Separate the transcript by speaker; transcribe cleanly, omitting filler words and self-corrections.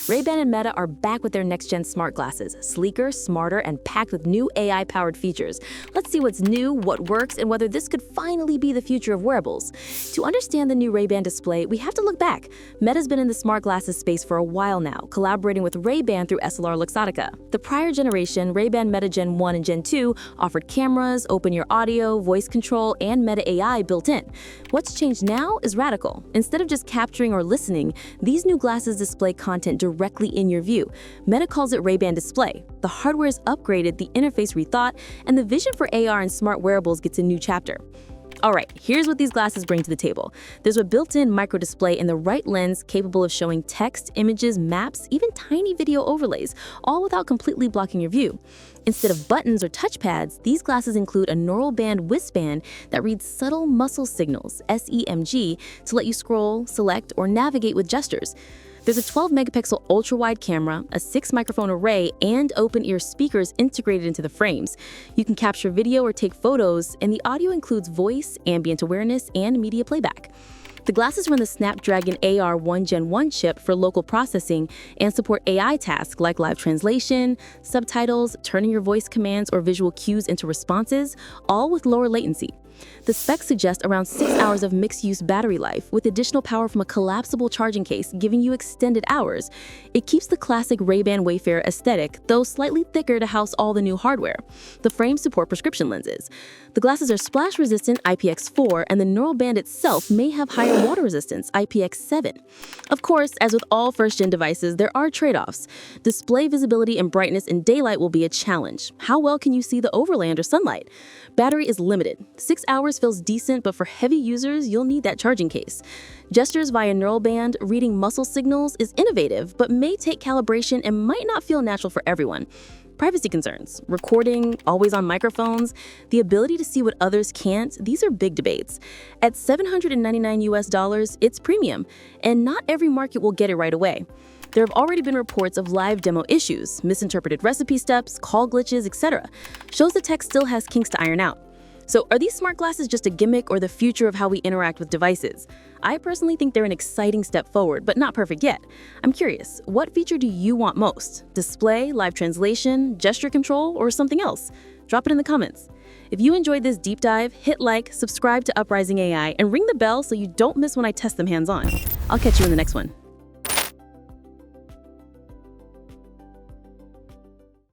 Speaker 1: Ray-Ban and Meta are back with their next-gen smart glasses, sleeker, smarter, and packed with new AI-powered features. Let's see what's new, what works, and whether this could finally be the future of wearables. To understand the new Ray-Ban display, we have to look back. Meta's been in the smart glasses space for a while now, collaborating with Ray-Ban through SLR Luxottica. The prior generation, Ray-Ban Meta Gen 1 and Gen 2, offered cameras, open-ear audio, voice control, and Meta AI built in. What's changed now is radical. Instead of just capturing or listening, these new glasses display content directly in your view. Meta calls it Ray-Ban Display. The hardware is upgraded, the interface rethought, and the vision for AR and smart wearables gets a new chapter. Alright, here's what these glasses bring to the table. There's a built-in microdisplay in the right lens capable of showing text, images, maps, even tiny video overlays, all without completely blocking your view. Instead of buttons or touchpads, these glasses include a neural band wristband that reads subtle muscle signals, SEMG, to let you scroll, select, or navigate with gestures. There's a 12-megapixel ultra-wide camera, a 6-microphone array, and open-ear speakers integrated into the frames. You can capture video or take photos, and the audio includes voice, ambient awareness, and media playback. The glasses run the Snapdragon AR1 Gen 1 chip for local processing and support AI tasks like live translation, subtitles, turning your voice commands or visual cues into responses, all with lower latency. The specs suggest around 6 hours of mixed-use battery life, with additional power from a collapsible charging case giving you extended hours. It keeps the classic Ray-Ban Wayfarer aesthetic, though slightly thicker to house all the new hardware. The frames support prescription lenses. The glasses are splash-resistant IPX4, and the neural band itself may have higher water resistance IPX7. Of course, as with all first-gen devices, there are trade-offs. Display visibility and brightness in daylight will be a challenge. How well can you see the overlay under sunlight? Battery is limited. 6 hours feels decent, but for heavy users, you'll need that charging case. Gestures via neural band, reading muscle signals is innovative, but may take calibration and might not feel natural for everyone. Privacy concerns, recording, always-on microphones, the ability to see what others can't, these are big debates. At $799 it's premium, and not every market will get it right away. There have already been reports of live demo issues, misinterpreted recipe steps, call glitches, etc. Shows the tech still has kinks to iron out. So are these smart glasses just a gimmick or the future of how we interact with devices? I personally think they're an exciting step forward, but not perfect yet. I'm curious, what feature do you want most? Display, live translation, gesture control, or something else? Drop it in the comments. If you enjoyed this deep dive, hit like, subscribe to Uprising AI, and ring the bell so you don't miss when I test them hands-on. I'll catch you in the next one.